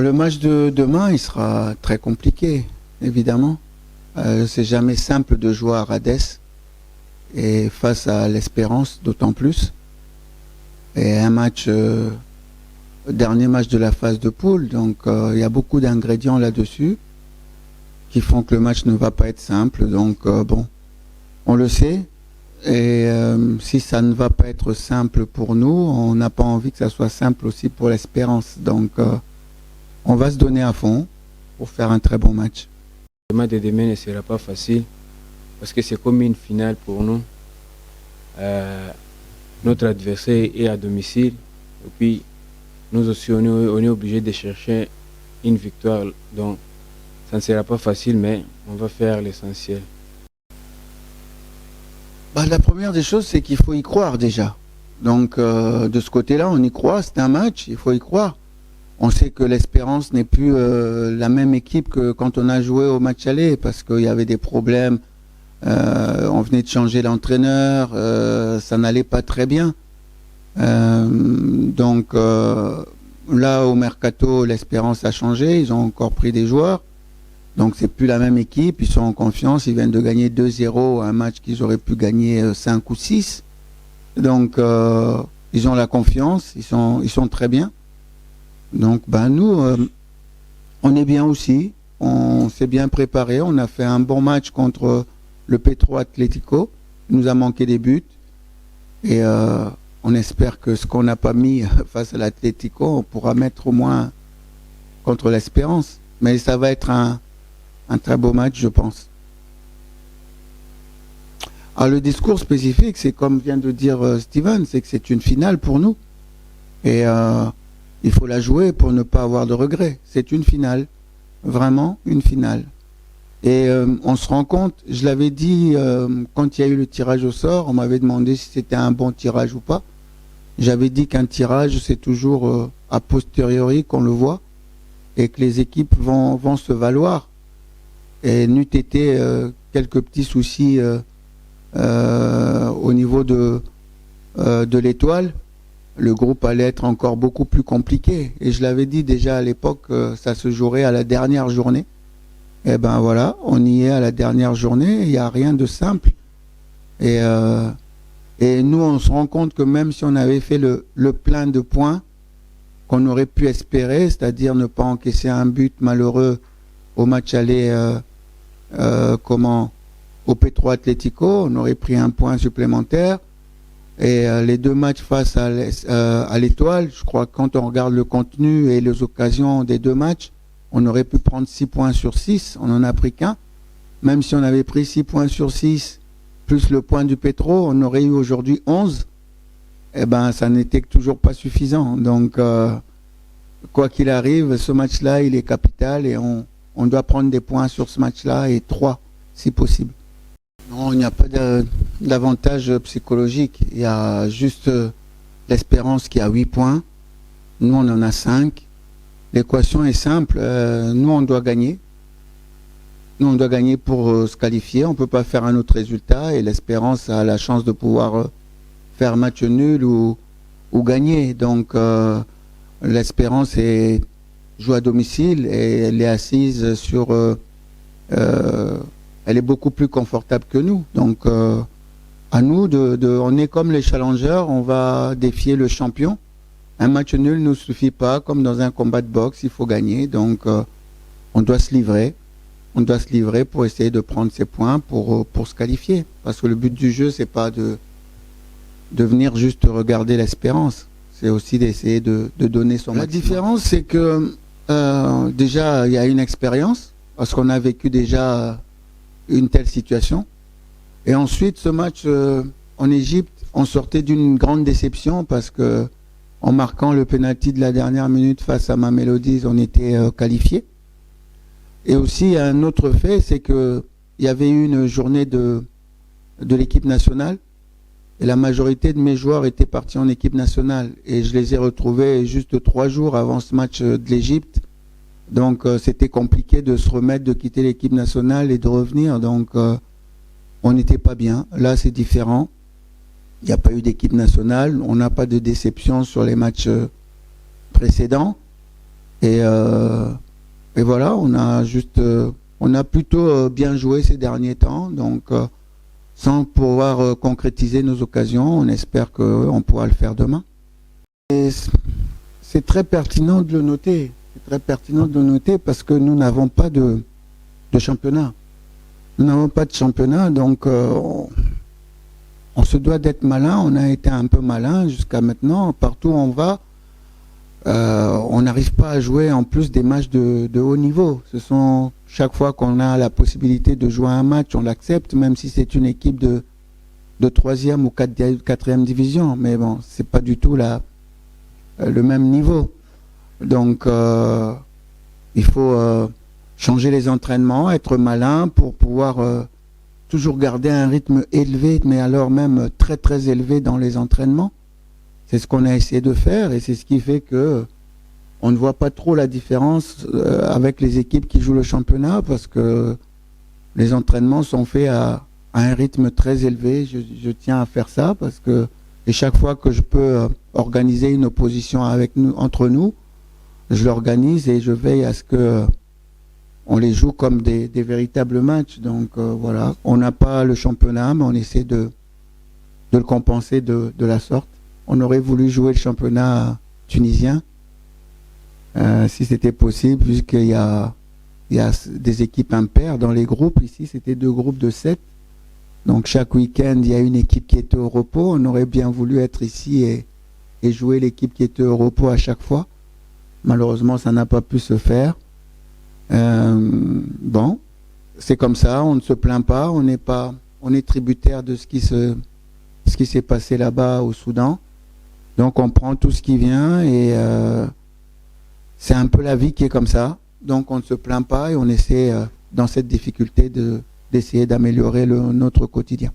Le match de demain, il sera très compliqué, évidemment. C'est jamais simple de jouer à Rades et face à l'Espérance, d'autant plus. Et un match, dernier match de la phase de poule, donc il y a beaucoup d'ingrédients là-dessus qui font que le match ne va pas être simple. Donc bon, on le sait. Et si ça ne va pas être simple pour nous, on n'a pas envie que ça soit simple aussi pour l'Espérance. Donc on va se donner à fond pour faire un très bon match. Le match de demain ne sera pas facile parce que c'est comme une finale pour nous. Notre adversaire est à domicile et puis nous aussi on est obligé de chercher une victoire. Donc ça ne sera pas facile, mais on va faire l'essentiel. La première des choses, c'est qu'il faut y croire déjà. Donc de ce côté-là, on y croit, c'est un match, il faut y croire. On sait que l'Espérance n'est plus la même équipe que quand on a joué au match aller, parce qu'il y avait des problèmes. On venait de changer l'entraîneur, ça n'allait pas très bien. Donc là, au Mercato, l'Espérance a changé, ils ont encore pris des joueurs. Donc c'est plus la même équipe, ils sont en confiance, ils viennent de gagner 2-0, un match qu'ils auraient pu gagner 5 ou 6. Donc ils ont la confiance, ils sont très bien. Donc nous, on est bien aussi, on s'est bien préparé, on a fait un bon match contre le Petro Atlético, il nous a manqué des buts et on espère que ce qu'on n'a pas mis face à l'Atlético, on pourra mettre au moins contre l'Espérance. Mais ça va être un très beau match, je pense. Alors le discours spécifique, c'est comme vient de dire Steven, c'est que c'est une finale pour nous. Et il faut la jouer pour ne pas avoir de regrets. C'est une finale, vraiment une finale. Et on se rend compte, je l'avais dit quand il y a eu le tirage au sort, on m'avait demandé si c'était un bon tirage ou pas. J'avais dit qu'un tirage, c'est toujours a posteriori qu'on le voit et que les équipes vont se valoir. Et n'eût été quelques petits soucis au niveau de l'étoile, le groupe allait être encore beaucoup plus compliqué. Et je l'avais dit déjà à l'époque, ça se jouerait à la dernière journée. Et ben voilà, on y est à la dernière journée, il n'y a rien de simple. Et nous, on se rend compte que même si on avait fait le plein de points qu'on aurait pu espérer, c'est-à-dire ne pas encaisser un but malheureux au match aller au Petro Atlético, on aurait pris un point supplémentaire. Et les deux matchs face à l'Étoile, je crois que quand on regarde le contenu et les occasions des deux matchs, on aurait pu prendre 6 points sur 6, on n'en a pris qu'un. Même si on avait pris 6 points sur 6, plus le point du Petro, on aurait eu aujourd'hui 11. Eh ben, ça n'était toujours pas suffisant. Donc, quoi qu'il arrive, ce match-là, il est capital et on doit prendre des points sur ce match-là et 3, si possible. Non, il n'y a pas d'avantage psychologique. Il y a juste l'Espérance qui a 8 points. Nous, on en a 5. L'équation est simple. Nous, on doit gagner. Nous, on doit gagner pour se qualifier. On ne peut pas faire un autre résultat. Et l'Espérance a la chance de pouvoir faire match nul ou gagner. Donc, l'Espérance joue à domicile et elle est assise sur... elle est beaucoup plus confortable que nous. Donc, à nous, on est comme les challengers, on va défier le champion. Un match nul ne nous suffit pas, comme dans un combat de boxe, il faut gagner. Donc, on doit se livrer. On doit se livrer pour essayer de prendre ses points pour se qualifier. Parce que le but du jeu, c'est pas de venir juste regarder l'Espérance. C'est aussi d'essayer de donner son maximum. La différence, c'est que déjà, il y a une expérience, parce qu'on a vécu déjà une telle situation. Et ensuite, ce match en Égypte, on sortait d'une grande déception parce que en marquant le penalty de la dernière minute face à Mamelody, on était qualifié. Et aussi, un autre fait, c'est qu'il y avait eu une journée de l'équipe nationale et la majorité de mes joueurs étaient partis en équipe nationale et je les ai retrouvés juste 3 jours avant ce match de l'Égypte. Donc c'était compliqué de se remettre, de quitter l'équipe nationale et de revenir. Donc on n'était pas bien. Là c'est différent. Il n'y a pas eu d'équipe nationale. On n'a pas de déception sur les matchs précédents. Et voilà, on a plutôt bien joué ces derniers temps. Donc, sans pouvoir concrétiser nos occasions, on espère qu'on pourra le faire demain. Et c'est très pertinent de le noter. C'est très pertinent de le noter parce que nous n'avons pas de championnat. Nous n'avons pas de championnat, donc on se doit d'être malin. On a été un peu malin jusqu'à maintenant. Partout où on va, on n'arrive pas à jouer en plus des matchs de haut niveau. Chaque fois qu'on a la possibilité de jouer un match, on l'accepte, même si c'est une équipe de 3e ou 4e division. Mais bon, c'est pas du tout le même niveau. Donc, il faut changer les entraînements, être malin pour pouvoir toujours garder un rythme élevé, mais alors même très très élevé dans les entraînements. C'est ce qu'on a essayé de faire et c'est ce qui fait que on ne voit pas trop la différence avec les équipes qui jouent le championnat parce que les entraînements sont faits à un rythme très élevé. Je tiens à faire ça parce que et chaque fois que je peux organiser une opposition entre nous, je l'organise et je veille à ce que on les joue comme des véritables matchs. Donc voilà, on n'a pas le championnat, mais on essaie de le compenser de la sorte. On aurait voulu jouer le championnat tunisien si c'était possible, puisqu'il y a des équipes impaires dans les groupes. Ici, c'était 2 groupes de 7. Donc chaque week-end, il y a une équipe qui était au repos. On aurait bien voulu être ici et jouer l'équipe qui était au repos à chaque fois. Malheureusement, ça n'a pas pu se faire. Bon, c'est comme ça, on ne se plaint pas, on est tributaire de ce qui s'est passé là-bas au Soudan. Donc on prend tout ce qui vient et c'est un peu la vie qui est comme ça. Donc on ne se plaint pas et on essaie dans cette difficulté d'essayer d'améliorer notre quotidien.